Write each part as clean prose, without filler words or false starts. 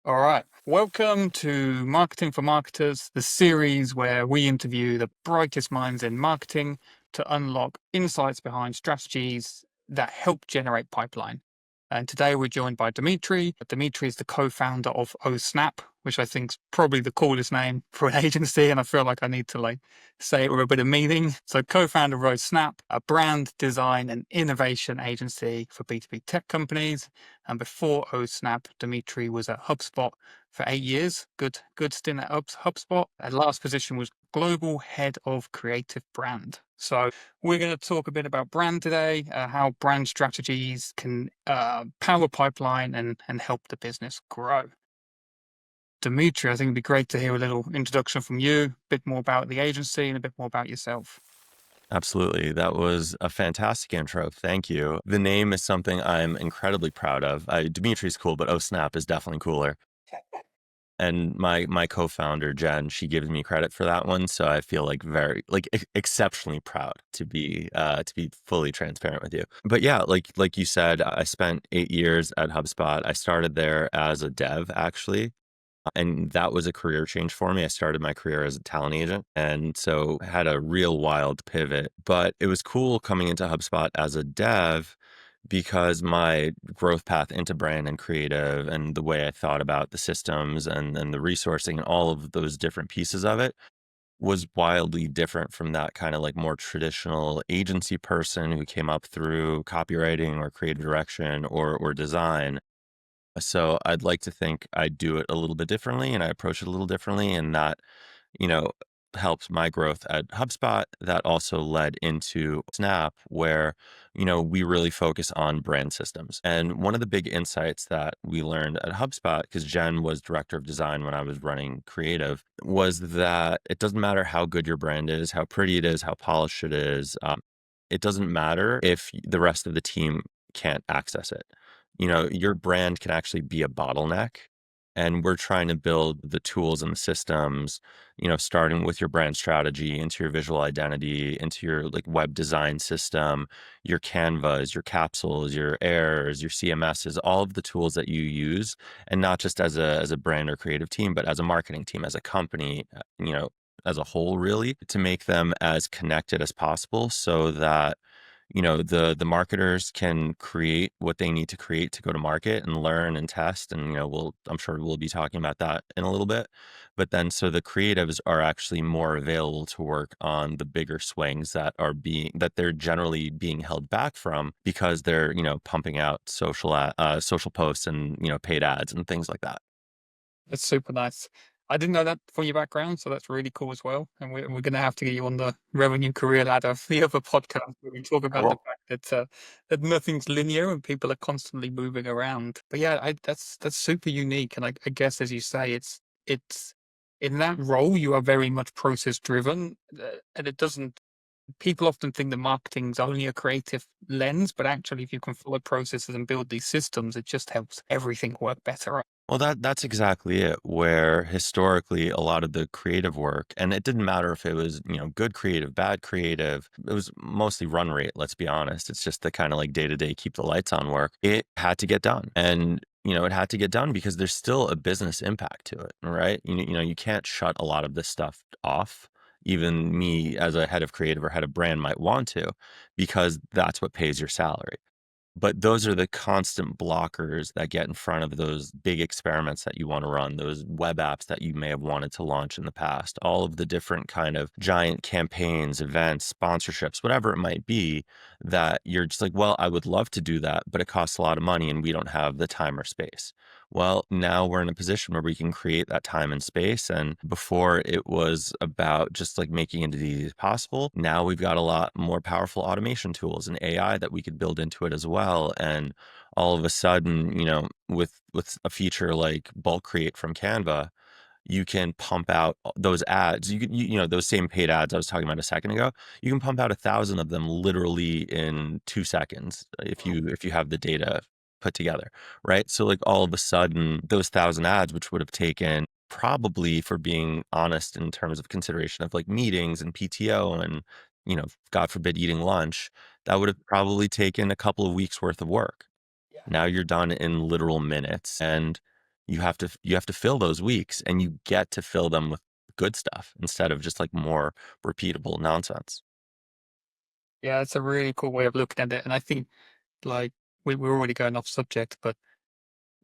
All right. Welcome to Marketing for Marketers, the series where we interview the brightest minds in marketing to unlock insights behind strategies that help generate pipeline. And today we're joined by Dmitry. Dmitry is the co-founder of OhSnap, which I think is probably the coolest name for an agency. And I feel like I need to say it with a bit of meaning. So co-founder of OhSnap, a brand design and innovation agency for B2B tech companies. And before OhSnap, Dmitry was at HubSpot for 8 years. Good stint at HubSpot. And last position was Global Head of Creative Brand. So we're going to talk a bit about brand today, how brand strategies can power pipeline and help the business grow. Dmitry, I think it'd be great to hear a little introduction from you, a bit more about the agency and a bit more about yourself. Absolutely. That was a fantastic intro. Thank you. The name is something I'm incredibly proud of. Dimitri's cool, but OhSnap is definitely cooler. And my co-founder, Jen, she gives me credit for that one. So I feel like very exceptionally proud to be fully transparent with you. But yeah, like you said, I spent 8 years at HubSpot. I started there as a dev, actually. And that was a career change for me. I started my career as a talent agent, and so had a real wild pivot. But it was cool coming into HubSpot as a dev because my growth path into brand and creative and the way I thought about the systems and the resourcing and all of those different pieces of it was wildly different from that kind of like more traditional agency person who came up through copywriting or creative direction or design. So I'd like to think I do it a little bit differently and I approach it a little differently, and that, you know, helped my growth at HubSpot. That also led into Snap, where, we really focus on brand systems. And one of the big insights that we learned at HubSpot, because Jen was director of design when I was running creative, was that it doesn't matter how good your brand is, how pretty it is, how polished it is. It doesn't matter if the rest of the team can't access it. Your brand can actually be a bottleneck. And we're trying to build the tools and the systems, starting with your brand strategy, into your visual identity, into your like web design system, your Canvas, your capsules, your airs, your CMSs, all of the tools that you use, and not just as a brand or creative team, but as a marketing team, as a company, as a whole, really, to make them as connected as possible so that the marketers can create what they need to create to go to market and learn and test. And I'm sure we'll be talking about that in a little bit. But then so the creatives are actually more available to work on the bigger swings that they're generally being held back from because they're pumping out social posts and paid ads and things like that. That's super nice. I didn't know that from your background, so that's really cool as well. And we're going to have to get you on the revenue career ladder, the other podcast where we talk about the Cool. fact that nothing's linear and people are constantly moving around. But yeah, that's super unique. And I guess as you say, it's in that role you are very much process driven, and it doesn't. People often think that marketing's only a creative lens, but actually, if you can follow processes and build these systems, it just helps everything work better. Well, that's exactly it, where historically a lot of the creative work, and it didn't matter if it was, good creative, bad creative, it was mostly run rate, let's be honest. It's just the kind of like day-to-day keep the lights on work. It had to get done. And it had to get done because there's still a business impact to it, right? You can't shut a lot of this stuff off. Even me as a head of creative or head of brand might want to, because that's what pays your salary. But those are the constant blockers that get in front of those big experiments that you want to run, those web apps that you may have wanted to launch in the past, all of the different kind of giant campaigns, events, sponsorships, whatever it might be, that you're just like, well, I would love to do that, but it costs a lot of money and we don't have the time or space. Well, now we're in a position where we can create that time and space. And before it was about just like making it as easy as possible. Now we've got a lot more powerful automation tools and AI that we could build into it as well. And all of a sudden, with a feature like bulk create from Canva, you can pump out those ads. Those same paid ads I was talking about a second ago. You can pump out 1,000 of them literally in 2 seconds if you have the data put together, right? So like all of a sudden, those 1,000 ads, which would have taken probably, for being honest, in terms of consideration of like meetings and PTO and God forbid, eating lunch, that would have probably taken a couple of weeks worth of work. Yeah. Now you're done in literal minutes. And You have to fill those weeks, and you get to fill them with good stuff instead of just like more repeatable nonsense. Yeah, it's a really cool way of looking at it. And I think like we're already going off subject, but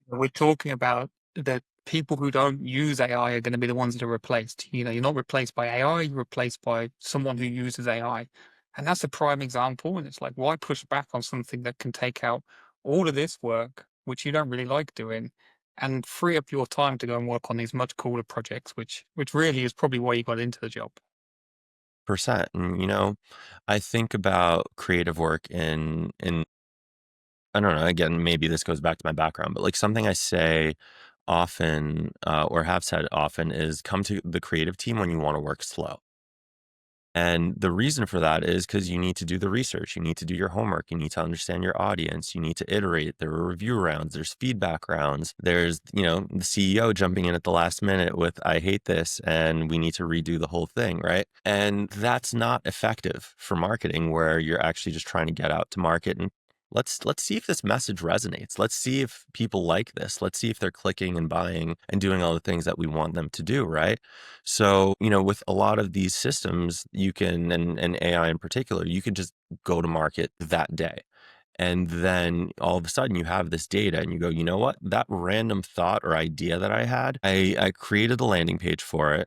we're talking about that people who don't use AI are going to be the ones that are replaced. You're not replaced by AI, you're replaced by someone who uses AI. And that's a prime example. And it's like, why push back on something that can take out all of this work, which you don't really like doing, and free up your time to go and work on these much cooler projects, which really is probably why you got into the job. Percent. And I think about creative work in I don't know, again, maybe this goes back to my background, but like something I say often, or have said often, is come to the creative team when you want to work slow. And the reason for that is because you need to do the research, you need to do your homework, you need to understand your audience, you need to iterate. There are review rounds, there's feedback rounds, there's, the CEO jumping in at the last minute with, I hate this, and we need to redo the whole thing, right? And that's not effective for marketing, where you're actually just trying to get out to market and let's see if this message resonates. Let's see if people like this. Let's see if they're clicking and buying and doing all the things that we want them to do, right? So, with a lot of these systems, you can, and AI in particular, you can just go to market that day. And then all of a sudden you have this data and you go, you know what? That random thought or idea that I had, I created the landing page for it.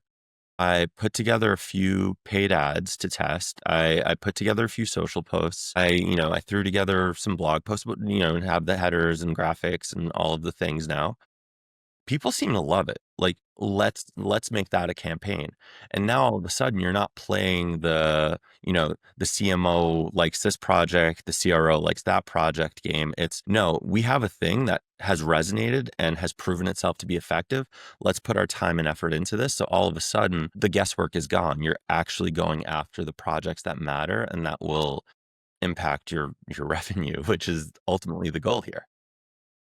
I put together a few paid ads to test. I put together a few social posts. I threw together some blog posts, but, and have the headers and graphics and all of the things now. People seem to love it. Like, let's make that a campaign. And now all of a sudden you're not playing the CMO likes this project, the CRO likes that project game. It's no, we have a thing that has resonated and has proven itself to be effective. Let's put our time and effort into this. So all of a sudden the guesswork is gone. You're actually going after the projects that matter and that will impact your revenue, which is ultimately the goal here.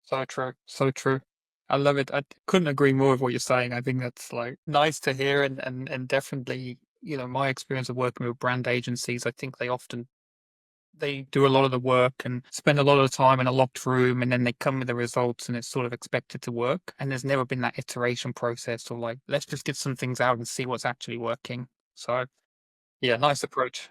So true. So true. I love it. I couldn't agree more with what you're saying. I think that's like nice to hear and definitely, my experience of working with brand agencies, I think they do a lot of the work and spend a lot of the time in a locked room and then they come with the results and it's sort of expected to work. And there's never been that iteration process or like, let's just get some things out and see what's actually working. So yeah, nice approach.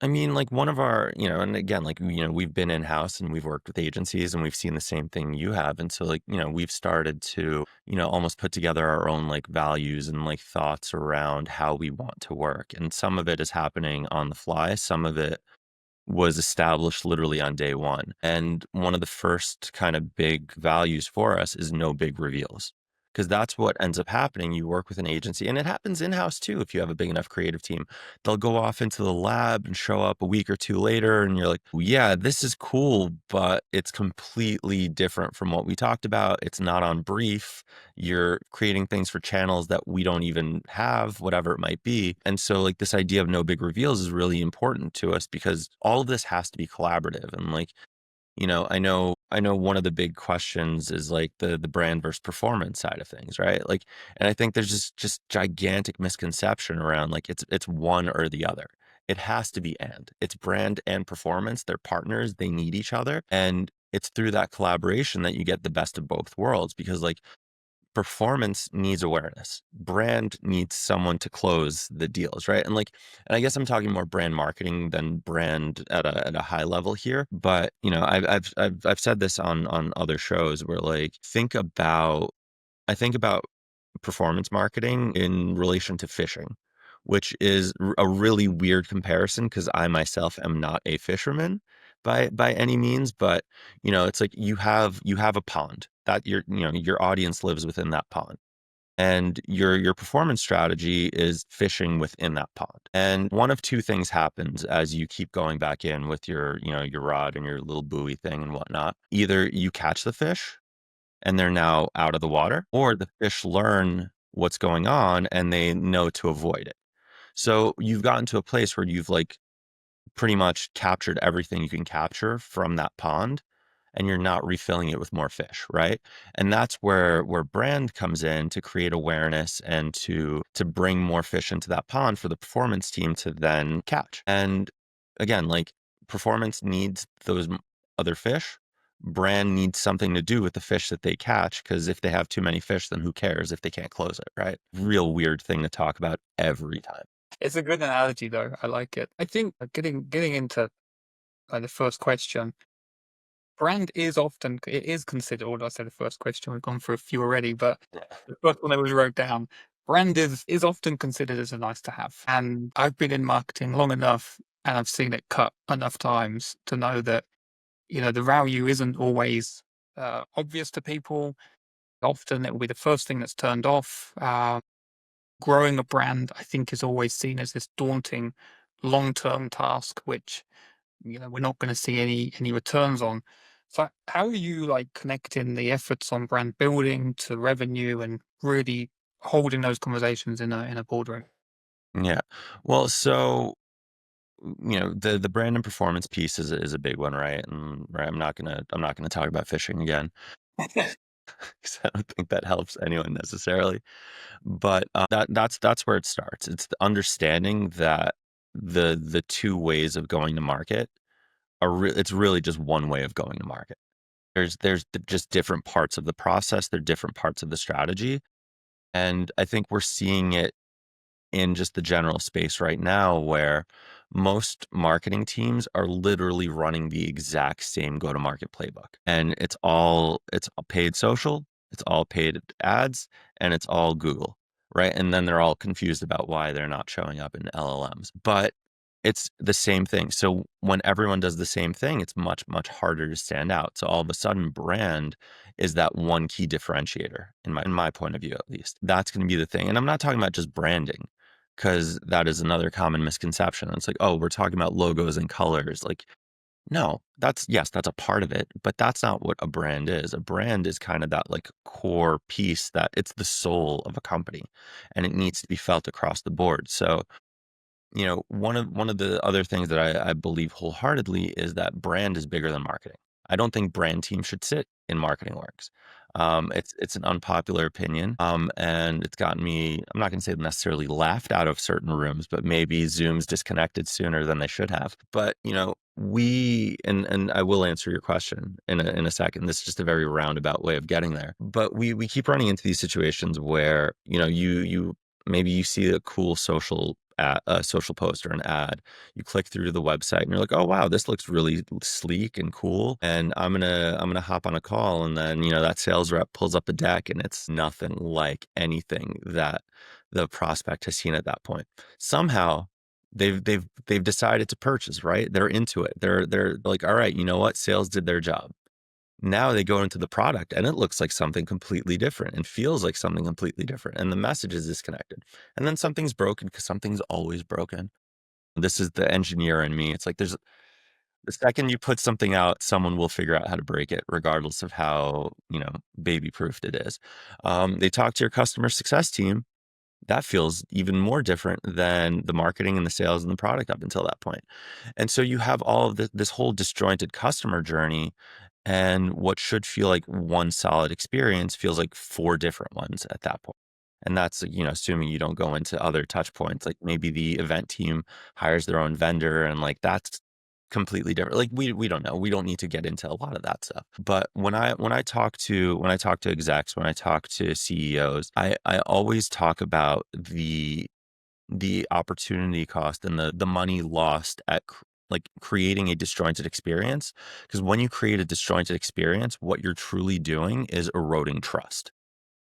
I mean, like one of our, and again, like, we've been in house and we've worked with agencies and we've seen the same thing you have. And so, like, we've started to, almost put together our own like values and like thoughts around how we want to work. And some of it is happening on the fly, some of it was established literally on day one. And one of the first kind of big values for us is no big reveals. Because that's what ends up happening. You work with an agency, and it happens in house too. If you have a big enough creative team, they'll go off into the lab and show up a week or two later, and you're like, yeah, this is cool, but it's completely different from what we talked about. It's not on brief. You're creating things for channels that we don't even have, whatever it might be. And so like this idea of no big reveals is really important to us because all of this has to be collaborative. And like, I know one of the big questions is like the brand versus performance side of things, right? Like, and I think there's just gigantic misconception around like it's one or the other. It has to be and. It's brand and performance. They're partners. They need each other. And it's through that collaboration that you get the best of both worlds because like performance needs awareness. Brand needs someone to close the deals, right? And I guess I'm talking more brand marketing than brand at a high level here. But I've said this on other shows where like I think about performance marketing in relation to fishing, which is a really weird comparison because I myself am not a fisherman by any means, but it's like you have a pond that your audience lives within that pond. And your performance strategy is fishing within that pond. And one of two things happens as you keep going back in with your rod and your little buoy thing and whatnot. Either you catch the fish and they're now out of the water, or the fish learn what's going on and they know to avoid it. So you've gotten to a place where you've like pretty much captured everything you can capture from that pond and you're not refilling it with more fish, right? And that's where brand comes in to create awareness and to bring more fish into that pond for the performance team to then catch. And again, like performance needs those other fish, Brand needs something to do with the fish that they catch, because if they have too many fish, then who cares if they can't close it, right? Real weird thing to talk about every time. It's a good analogy, though. I like it. I think getting into the first question, brand is often it is considered. Although I said the first question, we've gone through a few already, but Yeah. the first one that was wrote down. Brand is often considered as a nice to have, and I've been in marketing long enough, and I've seen it cut enough times to know that the value isn't always obvious to people. Often it will be the first thing that's turned off. Growing a brand, I think, is always seen as this daunting, long-term task, which we're not going to see any returns on. So, how are you like connecting the efforts on brand building to revenue and really holding those conversations in a boardroom? Yeah. Well, so the brand and performance piece is a big one, right? And right, I'm not gonna talk about fishing again, because I don't think that helps anyone necessarily. But that's where it starts. It's the understanding that the two ways of going to market it's really just one way of going to market. Just different parts of the process. They're different parts of the strategy, and I think we're seeing it in just the general space right now, where most marketing teams are literally running the exact same go-to-market playbook. And it's all paid social, it's all paid ads, and it's all Google, right? And then they're all confused about why they're not showing up in LLMs. But it's the same thing. So when everyone does the same thing, it's much, much harder to stand out. So all of a sudden, brand is that one key differentiator in my point of view, at least. That's going to be the thing. And I'm not talking about just branding, because that is another common misconception. It's like, oh, we're talking about logos and colors. Like, no, yes, that's a part of it, but that's not what a brand is. A brand is kind of that like core piece, that it's the soul of a company, and it needs to be felt across the board. So, one of the other things that I believe wholeheartedly is that brand is bigger than marketing. I don't think brand teams should sit in marketing orgs. It's an unpopular opinion, and it's gotten me. I'm not going to say necessarily laughed out of certain rooms, but maybe Zooms disconnected sooner than they should have. But we and I will answer your question in a second. This is just a very roundabout way of getting there. But we keep running into these situations where you maybe you see a cool a social post or an ad. You click through to the website and you're like, oh wow, this looks really sleek and cool. And I'm gonna hop on a call, and then that sales rep pulls up the deck, and it's nothing like anything that the prospect has seen at that point. Somehow they've decided to purchase, right? They're into it. They're like, all right, you know what? Sales did their job. Now they go into the product and it looks like something completely different and feels like something completely different. And the message is disconnected. And then something's broken, because something's always broken. This is the engineer in me. It's like the second you put something out, someone will figure out how to break it, regardless of how, baby proofed it is. They talk to your customer success team. That feels even more different than the marketing and the sales and the product up until that point. And so you have all of this whole disjointed customer journey, and what should feel like one solid experience feels like four different ones at that point. And that's, assuming you don't go into other touch points. Like maybe the event team hires their own vendor, and like that's completely different. Like we don't know. We don't need to get into a lot of that stuff. But when I talk to execs, when I talk to CEOs, I always talk about the opportunity cost and the money lost at like creating a disjointed experience. Because when you create a disjointed experience, what you're truly doing is eroding trust.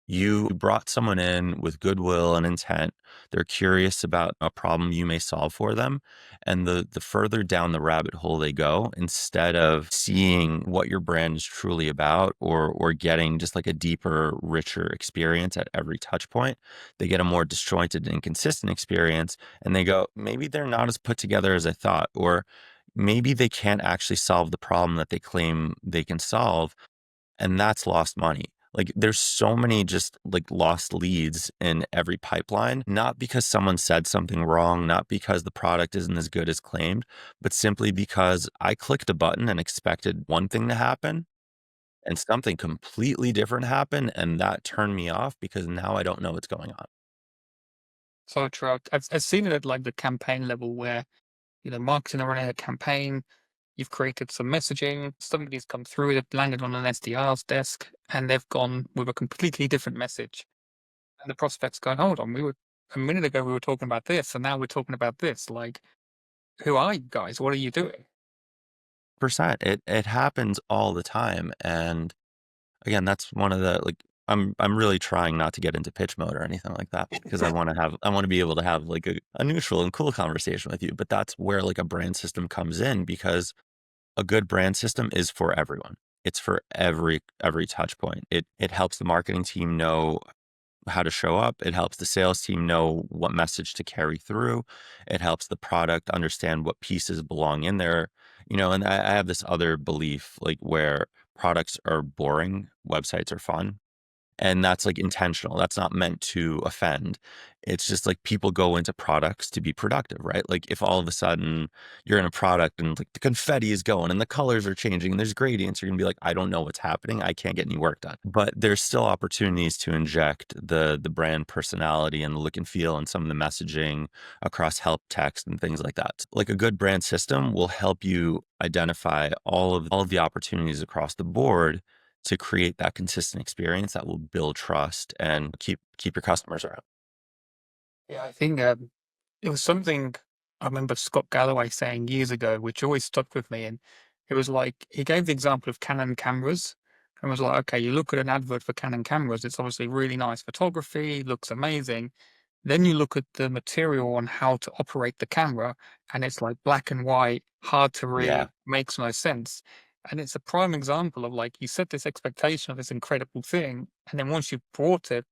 You brought someone in with goodwill and intent. They're curious about a problem you may solve for them. And the further down the rabbit hole they go, instead of seeing what your brand is truly about, or getting just like a deeper, richer experience at every touch point, they get a more disjointed and inconsistent experience. And they go, maybe they're not as put together as I thought, or maybe they can't actually solve the problem that they claim they can solve, and that's lost money. Like there's so many just like lost leads in every pipeline, not because someone said something wrong, not because the product isn't as good as claimed, but simply because I clicked a button and expected one thing to happen, and something completely different happened, and that turned me off, because now I don't know what's going on. So true. I've seen it at like the campaign level where marketing are running a campaign. You've created some messaging, somebody's come through, they've landed on an SDR's desk, and they've gone with a completely different message. And the prospect's going, hold on, a minute ago we were talking about this, and now we're talking about this. Like, who are you guys? What are you doing? Percent. It happens all the time. And again, that's one of the like I'm really trying not to get into pitch mode or anything like that because I want to be able to have like a neutral and cool conversation with you. But that's where like a brand system comes in because a good brand system is for everyone. It's for every touch point. It helps the marketing team know how to show up. It helps the sales team know what message to carry through. It helps the product understand what pieces belong in there. And I have this other belief like where products are boring, websites are fun. And that's like intentional. That's not meant to offend. It's just like people go into products to be productive, right? Like if all of a sudden you're in a product and like the confetti is going and the colors are changing and there's gradients, you're gonna be like, I don't know what's happening. I can't get any work done. But there's still opportunities to inject the brand personality and the look and feel and some of the messaging across help text and things like that. Like a good brand system will help you identify all of the opportunities across the board to create that consistent experience that will build trust and keep your customers around. Yeah, I think it was something I remember Scott Galloway saying years ago, which always stuck with me. And it was like he gave the example of Canon cameras and was like, okay, you look at an advert for Canon cameras, it's obviously really nice photography, looks amazing. Then you look at the material on how to operate the camera, and it's like black and white, hard to Yeah. read, makes no sense. And it's a prime example of like you set this expectation of this incredible thing, and then once you brought it,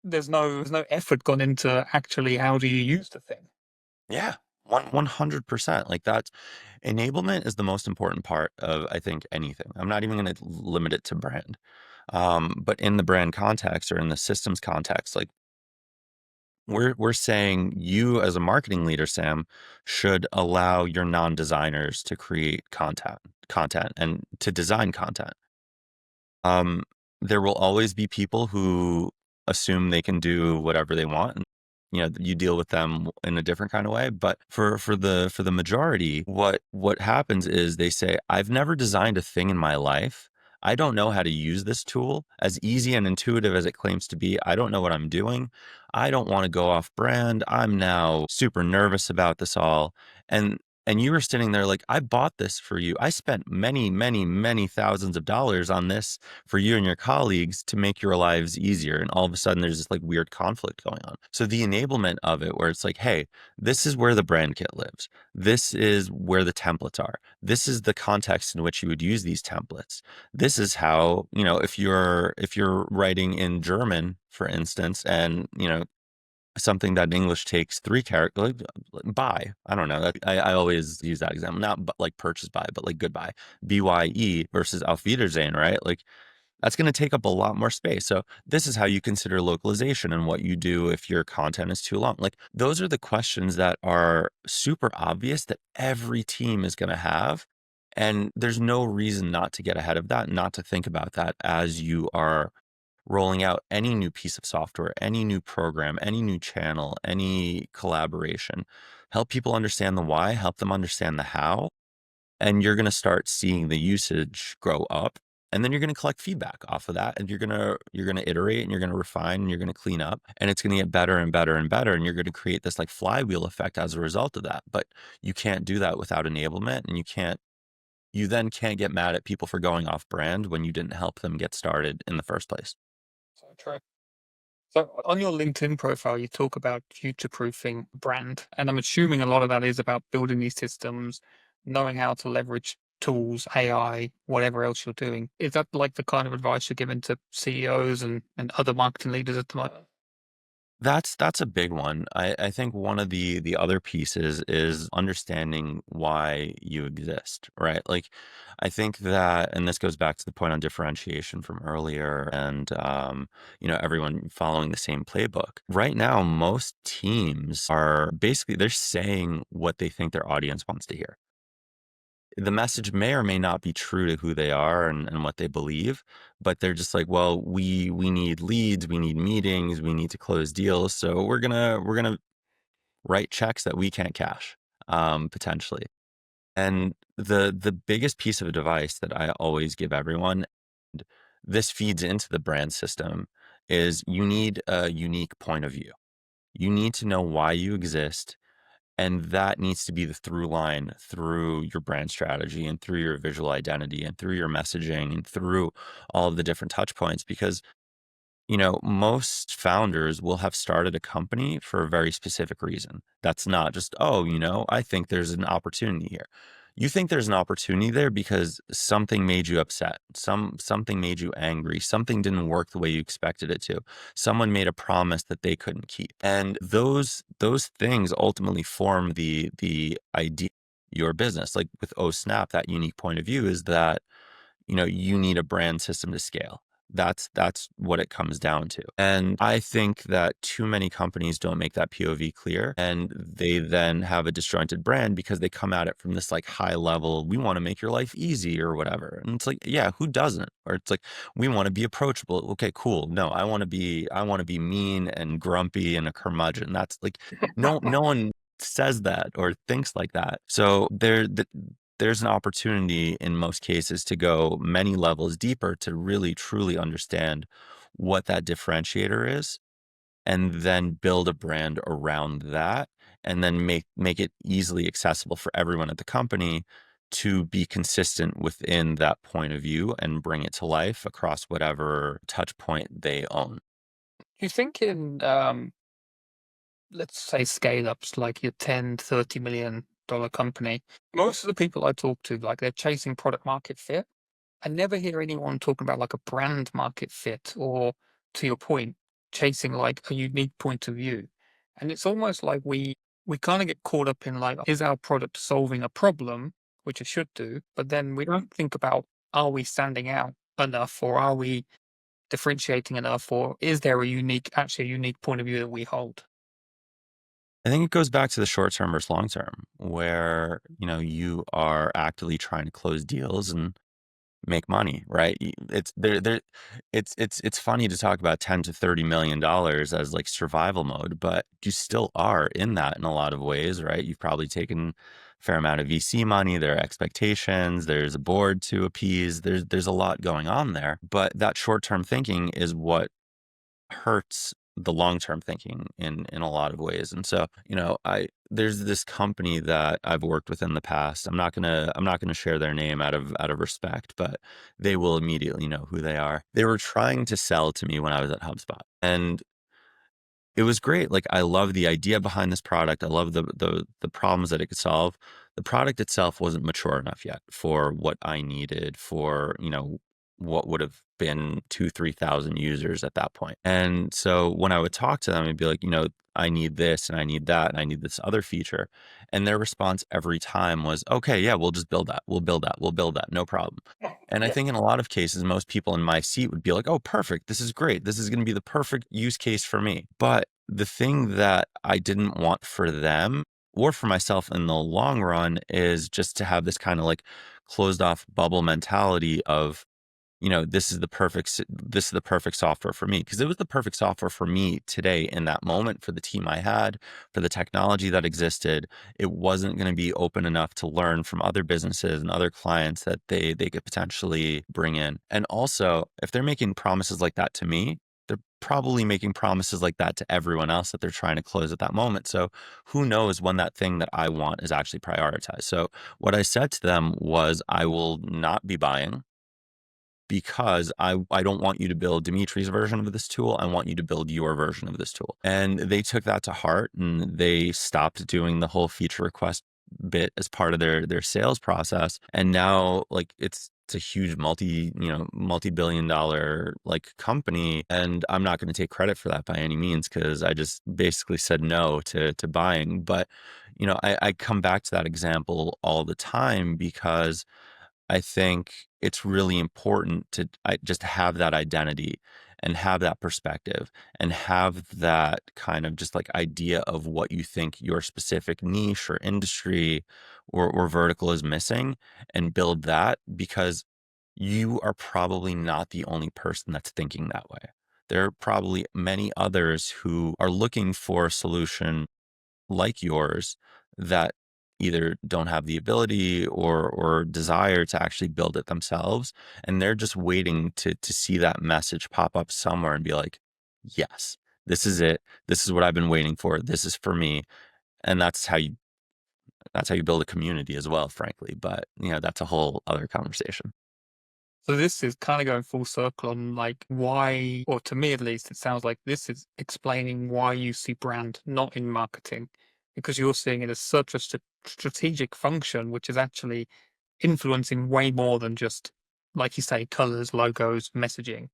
there's no effort gone into actually how do you use the thing. Yeah. 100%. Like that's enablement is the most important part of, I think, anything. I'm not even going to limit it to brand. But in the brand context or in the systems context, like we're saying you as a marketing leader, Sam, should allow your non-designers to create content and to design content. Um, there will always be people who assume they can do whatever they want. And, you deal with them in a different kind of way. But for the majority, what happens is they say, I've never designed a thing in my life. I don't know how to use this tool. As easy and intuitive as it claims to be, I don't know what I'm doing. I don't want to go off brand. I'm now super nervous about this all. And you were sitting there like, I bought this for you. I spent many, many, many thousands of dollars on this for you and your colleagues to make your lives easier. And all of a sudden there's this like weird conflict going on. So the enablement of it, where it's like, hey, this is where the brand kit lives. This is where the templates are. This is the context in which you would use these templates. This is how, if you're writing in German, for instance, and something that in English takes three characters, like buy. I don't know. I always use that example, not like purchase buy, but like goodbye, BYE versus Auf Wiedersehen, right? Like that's going to take up a lot more space. So this is how you consider localization and what you do if your content is too long. Like those are the questions that are super obvious that every team is going to have. And there's no reason not to get ahead of that, not to think about that as you are rolling out any new piece of software, any new program, any new channel, any collaboration. Help people understand the why, help them understand the how, and you're going to start seeing the usage grow up. And then you're going to collect feedback off of that, and you're going to iterate and you're going to refine and you're going to clean up, and it's going to get better and better and better, and you're going to create this like flywheel effect as a result of that. But you can't do that without enablement, and you then can't get mad at people for going off brand when you didn't help them get started in the first place. So true. So on your LinkedIn profile, you talk about future-proofing brand, and I'm assuming a lot of that is about building these systems, knowing how to leverage tools, AI, whatever else you're doing. Is that like the kind of advice you're giving to CEOs and other marketing leaders at the moment? That's a big one. I think one of the other pieces is understanding why you exist, right? Like I think that, and this goes back to the point on differentiation from earlier and everyone following the same playbook. Right now, most teams are basically they're saying what they think their audience wants to hear. The message may or may not be true to who they are and what they believe, but they're just like, well, we need leads, we need meetings, we need to close deals. So we're gonna write checks that we can't cash, potentially. And the biggest piece of advice that I always give everyone, and this feeds into the brand system, is you need a unique point of view. You need to know why you exist, and that needs to be the through line through your brand strategy and through your visual identity and through your messaging and through all of the different touch points. Because most founders will have started a company for a very specific reason. That's not just, oh, I think there's an opportunity here. You think there's an opportunity there because something made you upset. Something made you angry. Something didn't work the way you expected it to. Someone made a promise that they couldn't keep. And those things ultimately form the idea of your business. Like with OhSnap, that unique point of view is that you need a brand system to scale. That's what it comes down to. And I think that too many companies don't make that POV clear, and they then have a disjointed brand because they come at it from this like high level, we want to make your life easy or whatever. And it's like, yeah, who doesn't? Or it's like, we want to be approachable. Okay, cool. No, I want to be mean and grumpy and a curmudgeon. That's like no one says that or thinks like that. So there's an opportunity in most cases to go many levels deeper to really truly understand what that differentiator is, and then build a brand around that, and then make it easily accessible for everyone at the company to be consistent within that point of view and bring it to life across whatever touch point they own. You think in let's say scale ups like your 10, $30 million company, most of the people I talk to, like they're chasing product market fit. I never hear anyone talking about like a brand market fit or, to your point, chasing like a unique point of view. And it's almost like we kind of get caught up in like, is our product solving a problem, which it should do, but then we don't think about, are we standing out enough, or are we differentiating enough, or is there actually a unique point of view that we hold? I think it goes back to the short term versus long term, where you are actively trying to close deals and make money, right? It's there. It's funny to talk about 10 to $30 million as like survival mode, but you still are in that in a lot of ways, right? You've probably taken a fair amount of VC money. There are expectations. There's a board to appease. There's a lot going on there, but that short term thinking is what hurts the long-term thinking in a lot of ways. And so, I there's this company that I've worked with in the past. I'm not gonna share their name out of respect, but they will immediately know who they are. They were trying to sell to me when I was at HubSpot. And it was great. Like, I love the idea behind this product. I love the problems that it could solve. The product itself wasn't mature enough yet for what I needed for, what would have been 3,000 users at that point. And so when I would talk to them, I'd be like, I need this and I need that and I need this other feature. And their response every time was, okay, yeah, we'll just build that. We'll build that. We'll build that. No problem. And I Yeah. think in a lot of cases, most people in my seat would be like, oh, perfect. This is great. This is going to be the perfect use case for me. But the thing that I didn't want for them or for myself in the long run is just to have this kind of like closed off bubble mentality of, this is the perfect software for me, because it was the perfect software for me today in that moment, for the team I had, for the technology that existed. It wasn't going to be open enough to learn from other businesses and other clients that they could potentially bring in. And also, if they're making promises like that to me, they're probably making promises like that to everyone else that they're trying to close at that moment. So who knows when that thing that I want is actually prioritized. So what I said to them was, I will not be buying, because I don't want you to build Dimitri's version of this tool. I want you to build your version of this tool. And they took that to heart, and they stopped doing the whole feature request bit as part of their sales process. And now, like, it's a huge multi-billion dollar like company. And I'm not going to take credit for that by any means, because I just basically said no to buying. But I come back to that example all the time, because I think it's really important to just have that identity and have that perspective and have that kind of just like idea of what you think your specific niche or industry or vertical is missing, and build that, because you are probably not the only person that's thinking that way. There are probably many others who are looking for a solution like yours that either don't have the ability or desire to actually build it themselves. And they're just waiting to see that message pop up somewhere and be like, yes, this is it. This is what I've been waiting for. This is for me. And that's how you build a community as well, frankly. But that's a whole other conversation. So this is kind of going full circle on like why, or to me at least, it sounds like this is explaining why you see brand not in marketing, because you're seeing it as such a strategic function, which is actually influencing way more than just, like you say, colors, logos, messaging.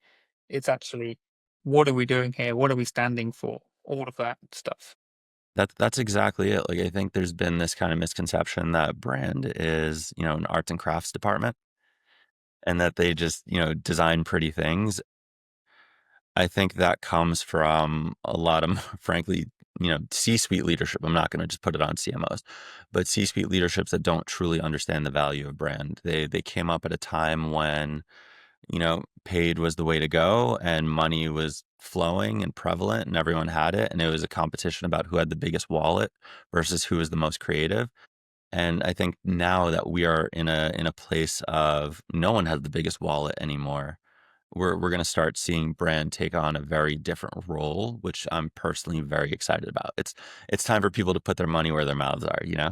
It's actually, what are we doing here? What are we standing for? All of that stuff. That's exactly it. Like I think there's been this kind of misconception that brand is, an arts and crafts department and that they just, design pretty things. I think that comes from a lot of, frankly, C-suite leadership. I'm not going to just put it on CMOs, but C-suite leaderships that don't truly understand the value of brand. They came up at a time when, paid was the way to go and money was flowing and prevalent and everyone had it. And it was a competition about who had the biggest wallet versus who was the most creative. And I think now that we are in a place of no one has the biggest wallet anymore, we're going to start seeing brand take on a very different role, which I'm personally very excited about. It's time for people to put their money where their mouths are. Yeah.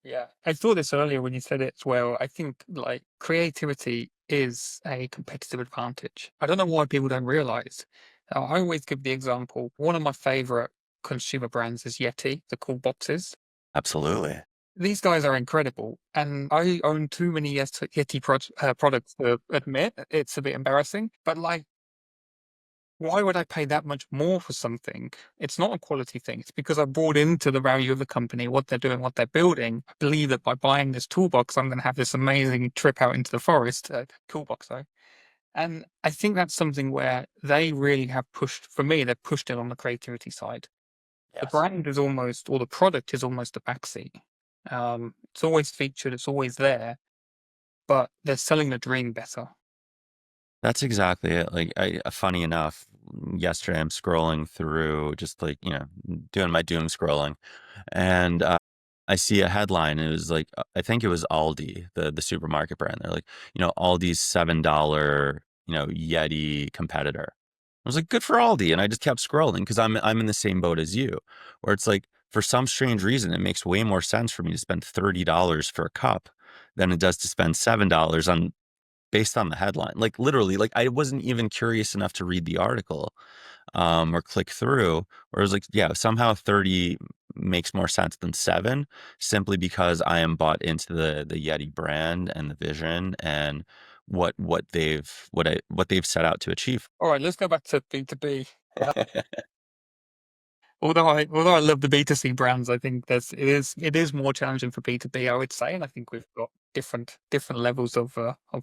Yeah. I thought this earlier when you said it as well. I think like creativity is a competitive advantage. I don't know why people don't realize. I always give the example. One of my favorite consumer brands is Yeti, the cool boxes. Absolutely. These guys are incredible, and I own too many Yeti products to admit. It's a bit embarrassing, but like, why would I pay that much more for something? It's not a quality thing. It's because I bought into the value of the company, what they're doing, what they're building. I believe that by buying this toolbox, I'm going to have this amazing trip out into the forest, toolbox, sorry. And I think that's something where they really have pushed, for me, they've pushed it on the creativity side. The Yes. brand is almost, or the product is almost a backseat. It's always featured, it's always there, but they're selling the dream better. That's exactly it. Like, funny enough, yesterday I'm scrolling through just like, doing my doom scrolling and I see a headline. And it was like, I think it was Aldi, the supermarket brand. They're like, Aldi's $7, Yeti competitor. I was like, good for Aldi. And I just kept scrolling because I'm in the same boat as you, where it's like, for some strange reason, it makes way more sense for me to spend $30 for a cup than it does to spend $7 on based on the headline. Like literally, like I wasn't even curious enough to read the article or click through, or it was like, yeah, somehow 30 makes more sense than 7 simply because I am bought into the Yeti brand and the vision and what they've set out to achieve. All right, let's go back to B2B. Although I love the B2C brands, I think it is more challenging for B2B, I would say, and I think we've got different levels of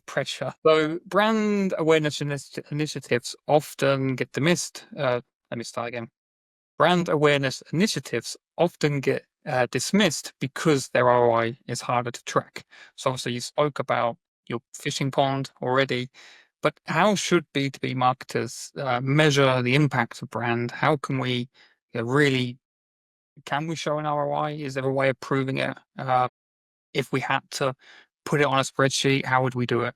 pressure. So brand awareness initiatives often get dismissed. Let me start again. Brand awareness initiatives often get dismissed because their ROI is harder to track. So obviously you spoke about your fishing pond already, but how should B2B marketers measure the impact of brand? How can we really, can we show an ROI? Is there a way of proving it? If we had to put it on a spreadsheet, how would we do it?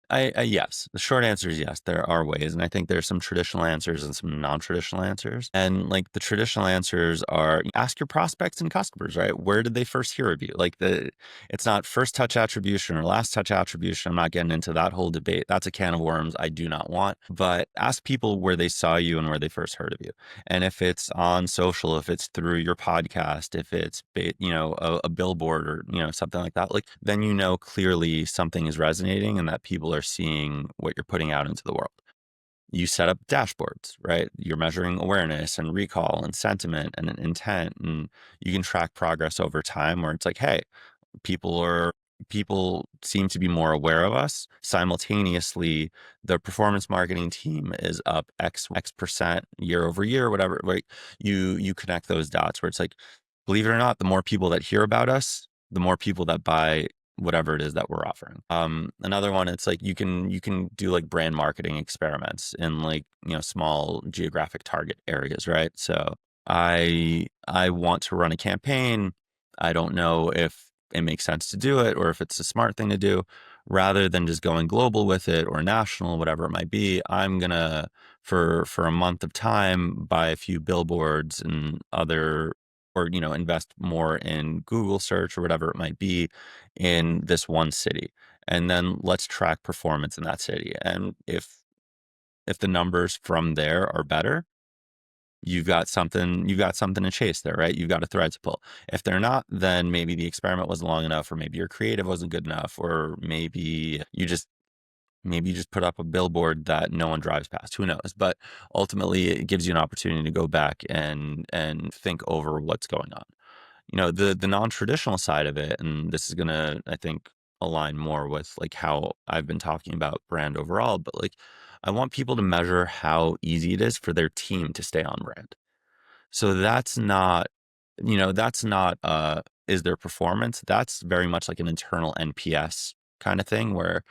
Yes. The short answer is yes, there are ways. And I think there's some traditional answers and some non-traditional answers. And like the traditional answers are ask your prospects and customers, right? Where did they first hear of you? Like it's not first touch attribution or last touch attribution. I'm not getting into that whole debate. That's a can of worms I do not want. But ask people where they saw you and where they first heard of you. And if it's on social, if it's through your podcast, if it's, a billboard or, something like that, like then clearly something is resonating and that people are seeing what you're putting out into the world. You set up dashboards, right? You're measuring awareness and recall and sentiment and intent, and you can track progress over time where it's like, hey, people seem to be more aware of us. Simultaneously, the performance marketing team is up X percent year over year, whatever. Right? You connect those dots where it's like, believe it or not, the more people that hear about us, the more people that buy whatever it is that we're offering. Another one, it's like you can do like brand marketing experiments in like, small geographic target areas, right? So I want to run a campaign. I don't know if it makes sense to do it or if it's a smart thing to do. Rather than just going global with it or national, whatever it might be, I'm gonna for a month of time buy a few billboards and other, or invest more in Google search or whatever it might be in this one city, and then let's track performance in that city. And if the numbers from there are better, you've got something to chase there, right? You've got a thread to pull. If they're not, then maybe the experiment wasn't long enough, or maybe your creative wasn't good enough, or maybe you just put up a billboard that no one drives past. Who knows? But ultimately, it gives you an opportunity to go back and think over what's going on. The non-traditional side of it, and this is gonna, I think, align more with like how I've been talking about brand overall, but like I want people to measure how easy it is for their team to stay on brand. So that's not is their performance. That's very much like an internal NPS kind of thing where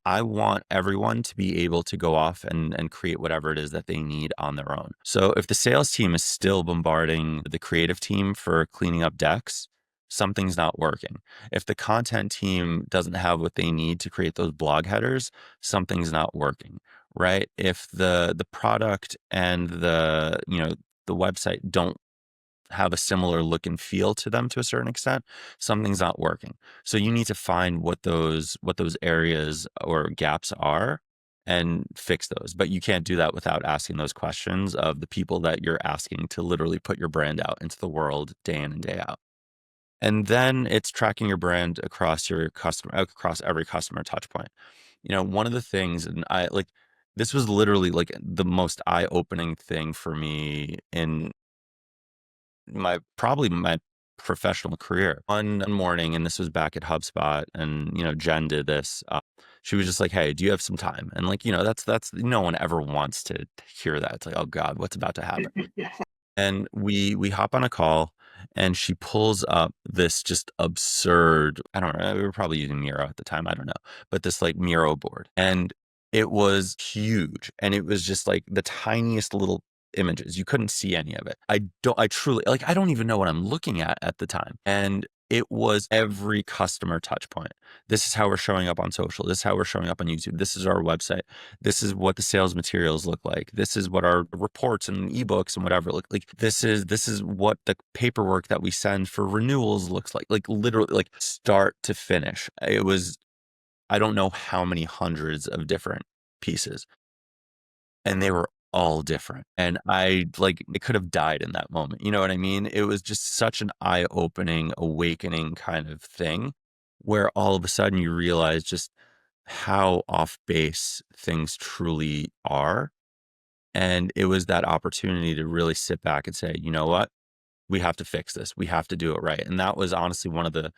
I want everyone to be able to go off and create whatever it is that they need on their own. So if the sales team is still bombarding the creative team for cleaning up decks, something's not working. If the content team doesn't have what they need to create those blog headers, something's not working, right? If the product and the website don't have a similar look and feel to them to a certain extent, something's not working. So you need to find what those areas or gaps are and fix those. But you can't do that without asking those questions of the people that you're asking to literally put your brand out into the world day in and day out. And then it's tracking your brand across every customer touch point. One of the things, and I like this was literally like the most eye-opening thing for me in probably my professional career. One morning, and this was back at HubSpot, and Jen did this. She was just like, "Hey, do you have some time?" And like, that's no one ever wants to hear that. It's like, "Oh God, what's about to happen?" And we hop on a call, and she pulls up this just absurd. I don't know. We were probably using Miro at the time. I don't know, but this like Miro board, and it was huge, and it was just like the tiniest little images. You couldn't see any of it. I truly like. I don't even know what I'm looking at the time, and it was every customer touch point. This is how we're showing up on social. This is how we're showing up on YouTube. This is our website. This is what the sales materials look like. This is what our reports and ebooks and whatever look like. This is what the paperwork that we send for renewals looks like. Like literally, like start to finish. It was, I don't know how many hundreds of different pieces, and they were all different. And it could have died in that moment. You know what I mean? It was just such an eye-opening, awakening kind of thing where all of a sudden you realize just how off base things truly are. And it was that opportunity to really sit back and say, you know what? We have to fix this. We have to do it right. And that was honestly one of the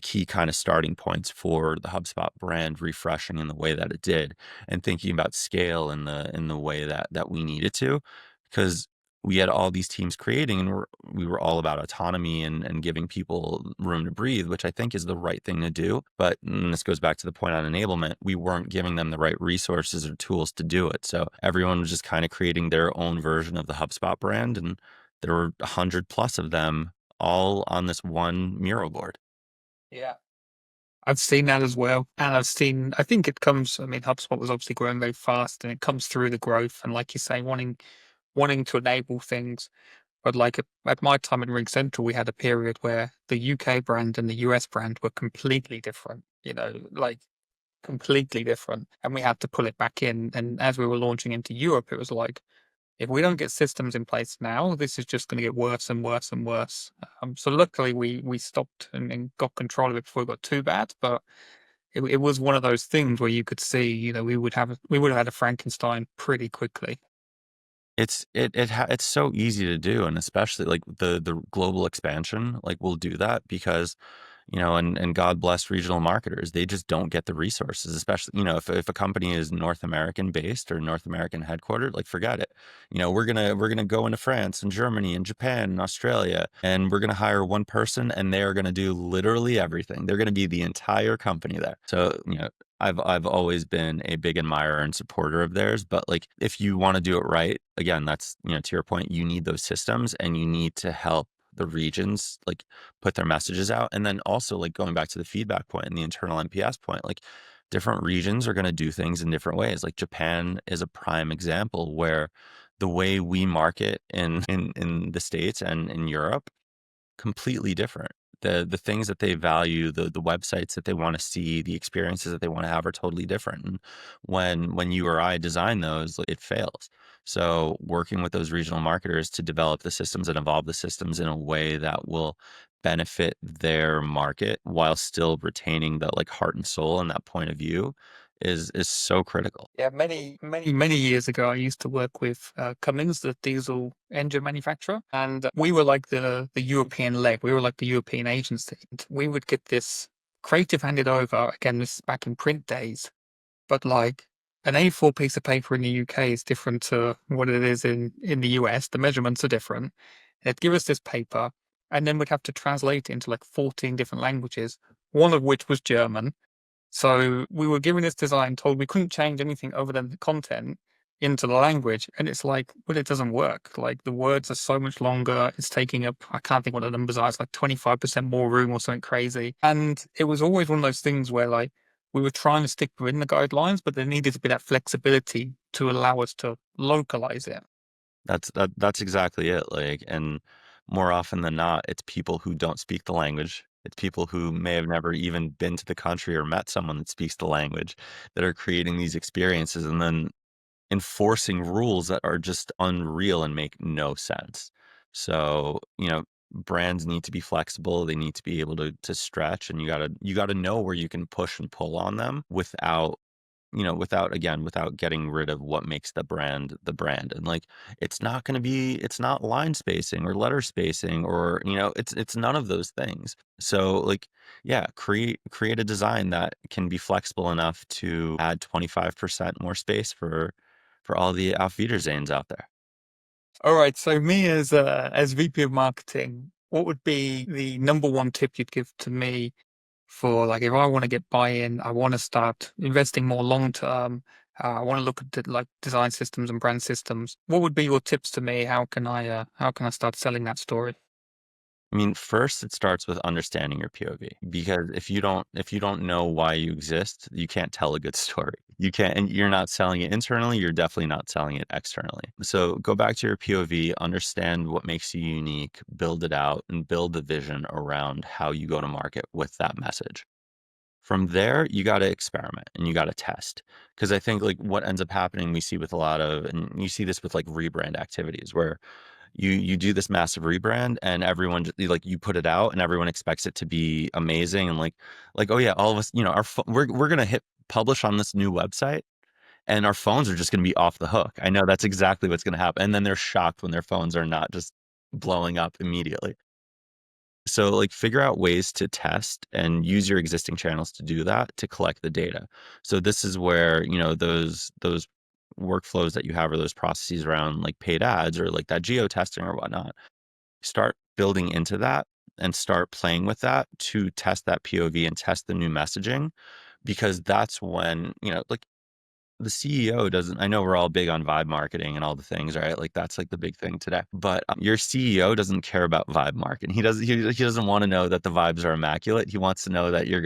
key kind of starting points for the HubSpot brand refreshing in the way that it did, and thinking about scale in the way that we needed to, because we had all these teams creating, and we were all about autonomy and giving people room to breathe, which I think is the right thing to do. But this goes back to the point on enablement. We weren't giving them the right resources or tools to do it. So everyone was just kind of creating their own version of the HubSpot brand, and there were 100 plus of them all on this one Miro board. Yeah. I've seen that as well. And I think it comes, I mean, HubSpot was obviously growing very fast, and it comes through the growth. And like you say, wanting to enable things. But like at my time in Ring Central, we had a period where the UK brand and the US brand were completely different, like completely different. And we had to pull it back in. And as we were launching into Europe, it was like, if we don't get systems in place now, this is just going to get worse and worse and worse. So luckily we stopped and got control of it before it got too bad. But it was one of those things where you could see, we would have had a Frankenstein pretty quickly. It's so easy to do, and especially like the global expansion, like we'll do that because and God bless regional marketers. They just don't get the resources, especially, if a company is North American based or North American headquartered, like forget it. We're gonna go into France and Germany and Japan and Australia, and we're gonna hire one person, and they are gonna do literally everything. They're gonna be the entire company there. So, I've always been a big admirer and supporter of theirs, but like if you want to do it right, again, that's to your point, you need those systems, and you need to help the regions like put their messages out. And then also like going back to the feedback point and the internal NPS point, like different regions are going to do things in different ways. Like Japan is a prime example where the way we market in the States and in Europe completely different. The things that they value, the websites that they want to see, the experiences that they want to have are totally different. And when you or I design those, it fails. So working with those regional marketers to develop the systems and evolve the systems in a way that will benefit their market while still retaining the like heart and soul and that point of view is so critical. Yeah, many years ago, I used to work with Cummins, the diesel engine manufacturer, and we were like the European leg. We were like the European agency. And we would get this creative handed over. Again, this is back in print days, but like an A4 piece of paper in the UK is different to what it is in the US. The measurements are different. They'd give us this paper, and then we'd have to translate it into like 14 different languages, one of which was German. So we were given this design, told we couldn't change anything other than the content into the language. And it's like, well, it doesn't work. Like the words are so much longer. It's taking up, I can't think what the numbers are. It's like 25% more room or something crazy. And it was always one of those things where like we were trying to stick within the guidelines, but there needed to be that flexibility to allow us to localize it. That's exactly it. Like, and more often than not, it's people who don't speak the language. It's people who may have never even been to the country or met someone that speaks the language that are creating these experiences and then enforcing rules that are just unreal and make no sense. So, brands need to be flexible. They need to be able to stretch, and you gotta know where you can push and pull on them without getting rid of what makes the brand. And like it's not line spacing or letter spacing or it's none of those things. So like yeah, create a design that can be flexible enough to add 25% more space for all the Auf Wiedersehens out there. All right. So me as VP of marketing, what would be the number one tip you'd give to me for like if I want to get buy-in, I want to start investing more long term. I want to look at like design systems and brand systems. What would be your tips to me? How can I start selling that story? I mean, first it starts with understanding your POV because if you don't know why you exist, you can't tell a good story. You can't, and you're not selling it internally, you're definitely not selling it externally. So go back to your POV, understand what makes you unique, build it out, and build the vision around how you go to market with that message. From there, you got to experiment and you got to test. Because I think like what ends up happening, we see with a lot of, and you see this with like rebrand activities where you do this massive rebrand and everyone like you put it out and everyone expects it to be amazing and like oh yeah, all of us we're gonna hit publish on this new website and our phones are just gonna be off the hook. I know that's exactly what's gonna happen, and then they're shocked when their phones are not just blowing up immediately. So like figure out ways to test and use your existing channels to do that to collect the data. So this is where, those workflows that you have or those processes around like paid ads or like that geo testing or whatnot, start building into that and start playing with that to test that POV and test the new messaging because that's when, like the CEO doesn't, I know we're all big on vibe marketing and all the things, right? Like that's like the big thing today. But your CEO doesn't care about vibe marketing. He doesn't want to know that the vibes are immaculate. He wants to know that you're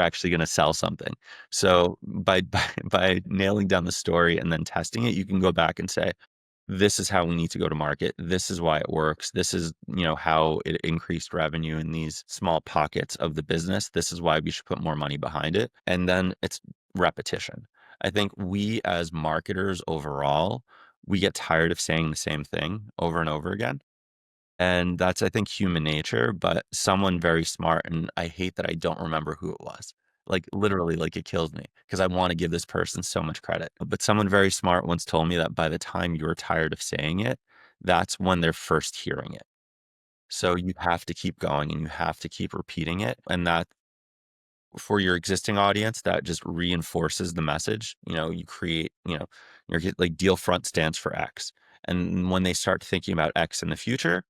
actually gonna sell something. So by nailing down the story and then testing it, you can go back and say, this is how we need to go to market. This is why it works. This is, how it increased revenue in these small pockets of the business. This is why we should put more money behind it. And then it's repetition. I think we as marketers overall, we get tired of saying the same thing over and over again. And that's, I think, human nature, but someone very smart, and I hate that I don't remember who it was. Like literally, like it kills me because I want to give this person so much credit. But someone very smart once told me that by the time you're tired of saying it, that's when they're first hearing it. So you have to keep going and you have to keep repeating it. And that for your existing audience, that just reinforces the message. You create, like Dealfront stands for X. And when they start thinking about X in the future,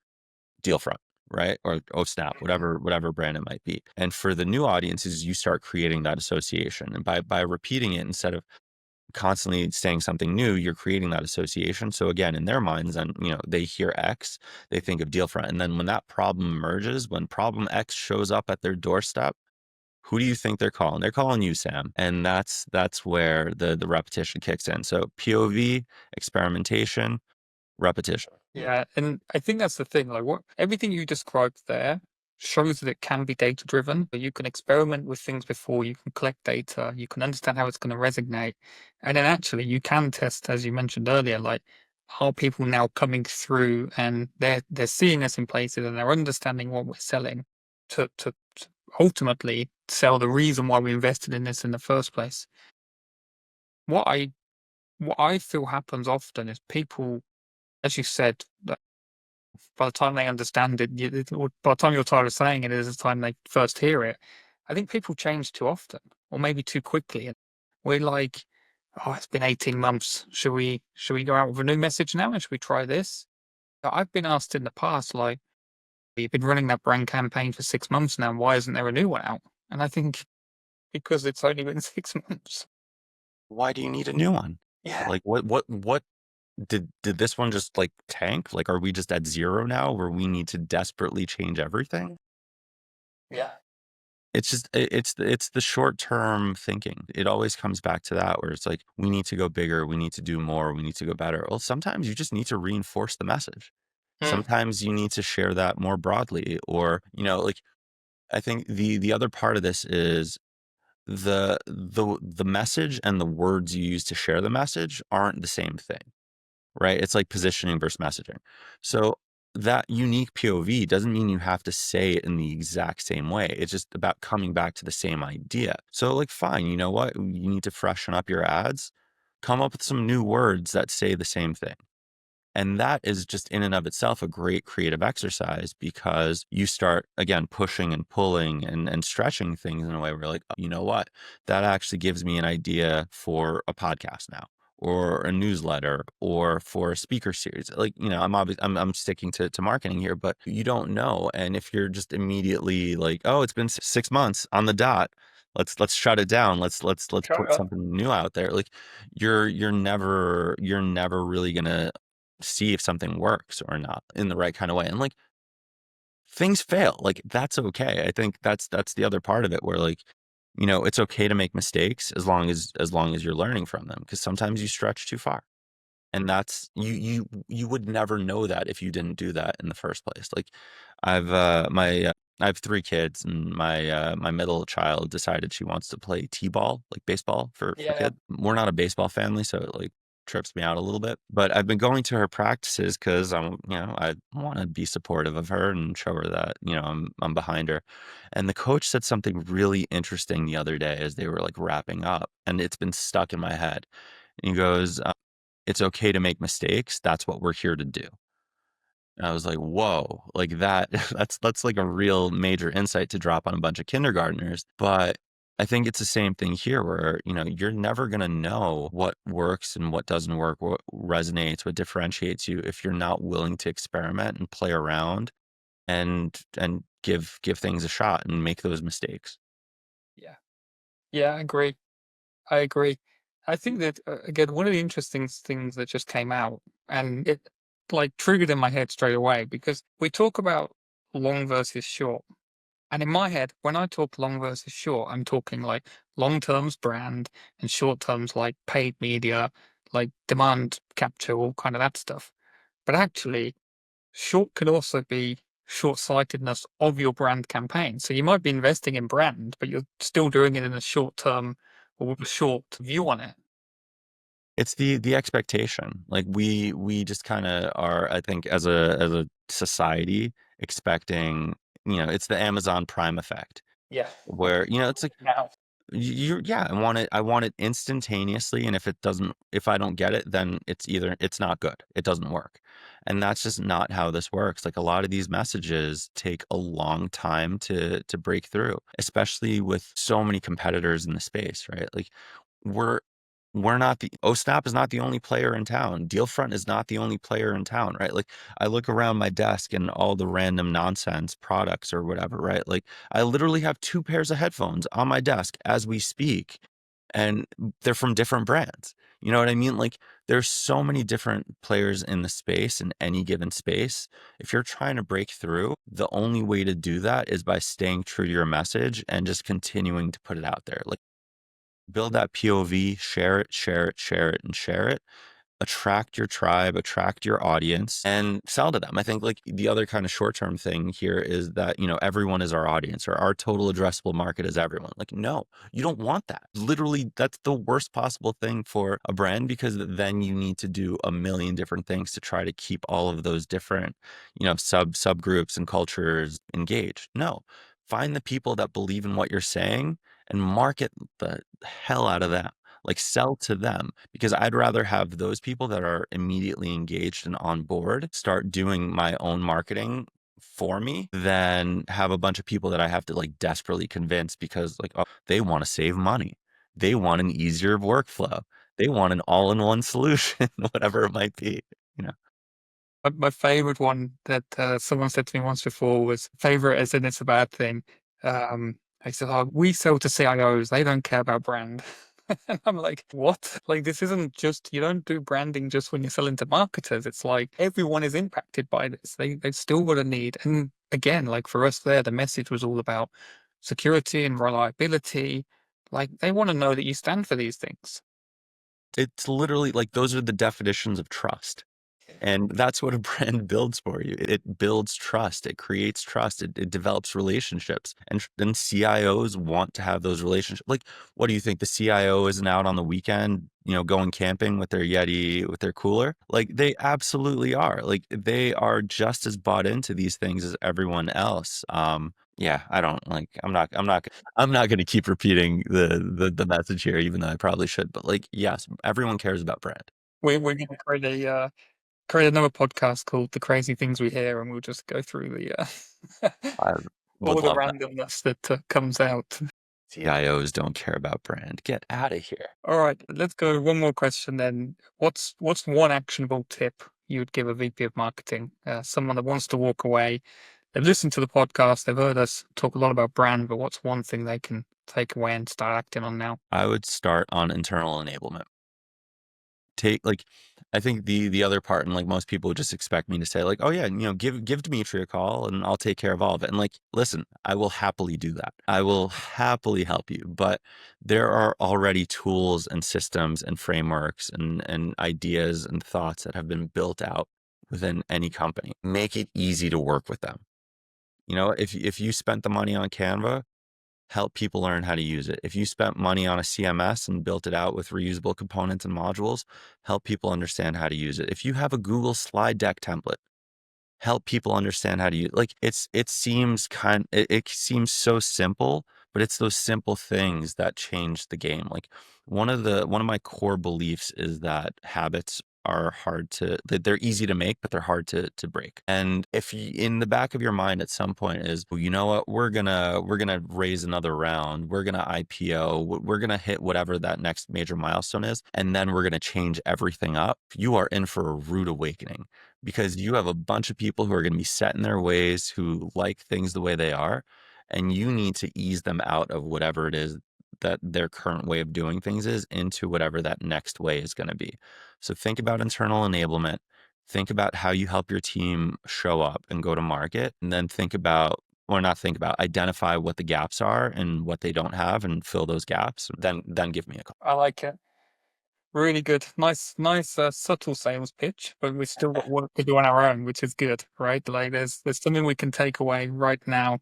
Dealfront, right? Or OhSnap, Mhm. whatever brand it might be. And for the new audiences, you start creating that association. And by repeating it instead of constantly saying something new, you're creating that association. So again, in their minds, and they hear X, they think of Dealfront. And then when that problem emerges, when problem X shows up at their doorstep, who do you think they're calling? They're calling you, Sam. And that's where the repetition kicks in. So POV, experimentation, repetition. Yeah, and I think that's the thing. Like, what everything you described there shows that it can be data driven. You can experiment with things before you can collect data, you can understand how it's going to resonate, and then actually you can test, as you mentioned earlier, like, are people now coming through and they're seeing us in places and they're understanding what we're selling to ultimately sell the reason why we invested in this in the first place. What I what I feel happens often is people, as you said, by the time they understand it, or by the time you're tired of saying it, is the time they first hear it. I think people change too often, or maybe too quickly. And we're like, "Oh, it's been 18 months. Should we go out with a new message now? And should we try this?" I've been asked in the past, like, "You've been running that brand campaign for 6 months now. Why isn't there a new one out?" And I think because it's only been 6 months. Why do you need a new one? Yeah. Like what did this one just like tank? Like, are we just at zero now where we need to desperately change everything? Yeah. It's just it's the short term thinking. It always comes back to that where it's like we need to go bigger, we need to do more, we need to go better. Well, sometimes you just need to reinforce the message. Mm. Sometimes you need to share that more broadly, or like I think the other part of this is the message and the words you use to share the message aren't the same thing, right? It's like positioning versus messaging. So that unique POV doesn't mean you have to say it in the exact same way. It's just about coming back to the same idea. So like, fine, you know what? You need to freshen up your ads. Come up with some new words that say the same thing. And that is just in and of itself a great creative exercise because you start, again, pushing and pulling and stretching things in a way where you're like, "Oh, you know what? That actually gives me an idea for a podcast now or a newsletter or for a speaker series." Like, I'm sticking to marketing here, but you don't know. And if you're just immediately like, "Oh, it's been 6 months on the dot. Let's shut it down. Let's put Sure. something new out there." Like you're never really gonna see if something works or not in the right kind of way. And like things fail, like that's okay. I think that's the other part of it where like, it's okay to make mistakes as long as you're learning from them because sometimes you stretch too far. And that's you would never know that if you didn't do that in the first place. Like I have 3 kids and my middle child decided she wants to play T-ball, like baseball for Yeah. kids. We're not a baseball family, so it like trips me out a little bit. But I've been going to her practices because I want to be supportive of her and show her that, I'm behind her. And the coach said something really interesting the other day as they were like wrapping up, and it's been stuck in my head. And he goes, "It's okay to make mistakes. That's what we're here to do." And I was like, whoa, like that, that's like a real major insight to drop on a bunch of kindergartners. But I think it's the same thing here where, you're never going to know what works and what doesn't work, what resonates, what differentiates you if you're not willing to experiment and play around and give things a shot and make those mistakes. Yeah. Yeah, I agree. I agree. I think that again, one of the interesting things that just came out, and it like triggered in my head straight away because we talk about long versus short, and in my head, when I talk long versus short, I'm talking like long terms brand and short terms like paid media, like demand capture, all kind of that stuff. But actually, short could also be short-sightedness of your brand campaign. So you might be investing in brand, but you're still doing it in a short term or with a short view on it. It's the expectation. Like we just kind of are, I think, as a society expecting, it's the Amazon Prime effect Yeah. where, it's like Now. yeah, I want it instantaneously. And if I don't get it, then it's not good. It doesn't work. And that's just not how this works. Like a lot of these messages take a long time to break through, especially with so many competitors in the space, right? Like we're we're not the OhSnap is not the only player in town. Dealfront is not the only player in town, right? Like I look around my desk and all the random nonsense products or whatever, right? Like I literally have 2 pairs of headphones on my desk as we speak. and they're from different brands. You know what I mean? Like there's so many different players in the space in any given space. If you're trying to break through, the only way to do that is by staying true to your message and just continuing to put it out there. Like build that POV, share it, share it, share it, and share it. Attract your tribe, attract your audience, and sell to them. I think like the other kind of short-term thing here is that, everyone is our audience, or our total addressable market is everyone. Like, no, you don't want that. Literally, that's the worst possible thing for a brand, because then you need to do a million different things to try to keep all of those different, subgroups and cultures engaged. No, find the people that believe in what you're saying and market the hell out of them. Like sell to them, because I'd rather have those people that are immediately engaged and on board start doing my own marketing for me than have a bunch of people that I have to like desperately convince because like, oh, they want to save money. They want an easier workflow. They want an all-in-one solution, whatever it might be, you know. My favorite one that someone said to me once before was favorite as in it's a bad thing. I said, "Oh, we sell to CIOs. They don't care about brand." And I'm like, what? Like, this isn't just, you don't do branding just when you're selling to marketers. It's like everyone is impacted by this. They've still got a need. And again, like for us there, the message was all about security and reliability. Like they want to know that you stand for these things. It's literally like those are the definitions of trust. And that's what a brand builds for you. It builds trust. It creates trust. It develops relationships. And then CIOs want to have those relationships. Like, what do you think? The CIO isn't out on the weekend, going camping with their Yeti, with their cooler? Like, they absolutely are. Like, they are just as bought into these things as everyone else. Yeah, I don't like, I'm not going to keep repeating the message here, even though I probably should. But like, yes, everyone cares about brand. We're going to create another podcast called "The Crazy Things We Hear," and we'll just go through the I all would the love that. randomness that comes out. CIOs don't care about brand. Get out of here. All right, let's go one more question then. What's one actionable tip you would give a VP of marketing, someone that wants to walk away? They've listened to the podcast, they've heard us talk a lot about brand, but what's one thing they can take away and start acting on now? I would start on internal enablement. I think the other part, and like most people would just expect me to say like, oh yeah, give Dmitry a call and I'll take care of all of it. And like, listen, I will happily do that. I will happily help you. But there are already tools and systems and frameworks and ideas and thoughts that have been built out within any company. Make it easy to work with them. If you spent the money on Canva, help people learn how to use it. If you spent money on a CMS and built it out with reusable components and modules, help people understand how to use it. If you have a Google slide deck template, help people understand how to use like it seems so simple, but it's those simple things that change the game. Like one of my core beliefs is that habits are that they're easy to make, but they're hard to break. And if you, in the back of your mind at some point is, well, you know what, we're gonna raise another round, we're gonna IPO, we're gonna hit whatever that next major milestone is, and then we're gonna change everything up, you are in for a rude awakening, because you have a bunch of people who are going to be set in their ways, who like things the way they are, and you need to ease them out of whatever it is that their current way of doing things is into whatever that next way is going to be. So think about internal enablement. Think about how you help your team show up and go to market, and then identify what the gaps are and what they don't have and fill those gaps. Then give me a call. I like it. Really good. Nice, subtle sales pitch, but we've still got work to do on our own, which is good, right? Like there's something we can take away right now,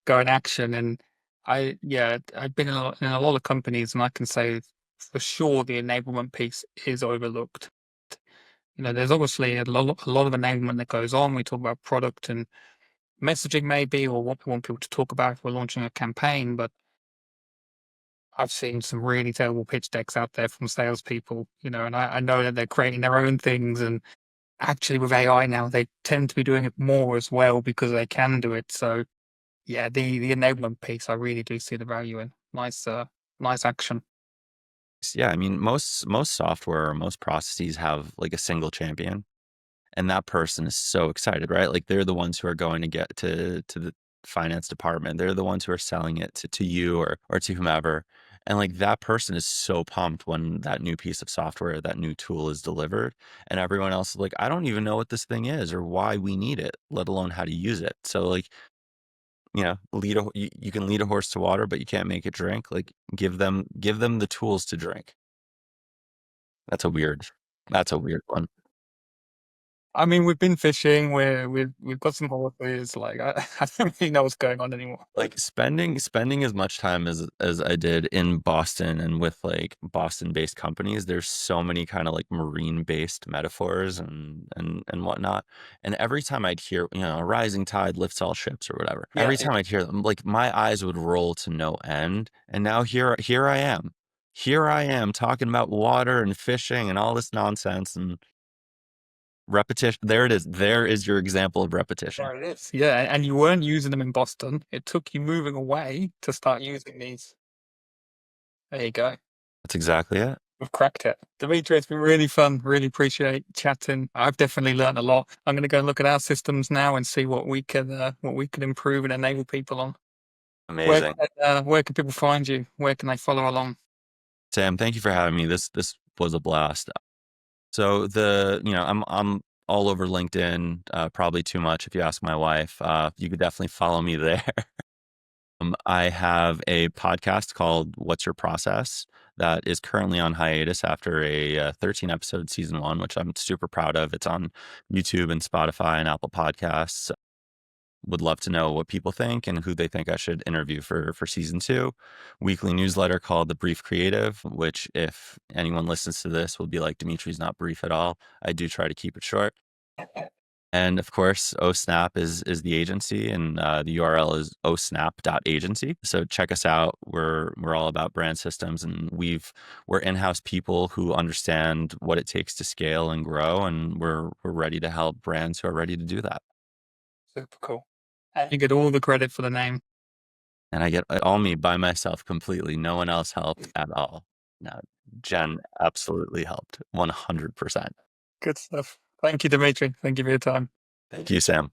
go in action. And I've been in a lot of companies, and I can say for sure the enablement piece is overlooked. There's obviously a lot of enablement that goes on. We talk about product and messaging maybe, or what we want people to talk about if we're launching a campaign, but I've seen some really terrible pitch decks out there from salespeople, and I know that they're creating their own things. And actually, with AI now, they tend to be doing it more as well because they can do it. So, yeah, the enablement piece, I really do see the value in. Nice action. Yeah, I mean, most software or most processes have like a single champion, and that person is so excited, right? Like they're the ones who are going to get to the finance department. They're the ones who are selling it to you or to whomever. And like that person is so pumped when that new piece of software, that new tool is delivered. And everyone else is like, I don't even know what this thing is or why we need it, let alone how to use it. So like, you can lead a horse to water, but you can't make it drink. Like give them the tools to drink. That's a weird one. I mean, we've been fishing. We've got some horses. Like I don't really know what's going on anymore. Like spending as much time as I did in Boston and with like Boston-based companies, there's so many kind of like marine-based metaphors and whatnot. And every time I'd hear, a rising tide lifts all ships or whatever. Yeah, Every time I'd hear them, like my eyes would roll to no end. And now here I am. Here I am talking about water and fishing and all this nonsense and repetition. There it is. There is your example of repetition. there it is. Yeah, and you weren't using them in Boston. It took you moving away to start using these. There you go. That's exactly it. We've cracked it. Dmitry, it's been really fun. Really appreciate chatting. I've definitely learned a lot. I'm going to go and look at our systems now and see what we can improve and enable people on. Amazing. Where can people find you? Where can they follow along? Sam, thank you for having me. This was a blast. So I'm all over LinkedIn, probably too much if you ask my wife. You could definitely follow me there. I have a podcast called What's Your Process that is currently on hiatus after a 13 episode season 1, which I'm super proud of. It's on YouTube and Spotify and Apple Podcasts. Would love to know what people think and who they think I should interview for season 2. Weekly newsletter called The Brief Creative, which if anyone listens to this will be like, Dmitry's not brief at all. I do try to keep it short. And of course, OhSnap is the agency, and the URL is ohsnap.agency. So check us out. We're all about brand systems, and we're in-house people who understand what it takes to scale and grow, and we're ready to help brands who are ready to do that. Super cool. And you get all the credit for the name. And I get all me by myself completely. No one else helped at all. No, Jen absolutely helped 100%. Good stuff. Thank you, Dmitry. Thank you for your time. Thank you, Sam.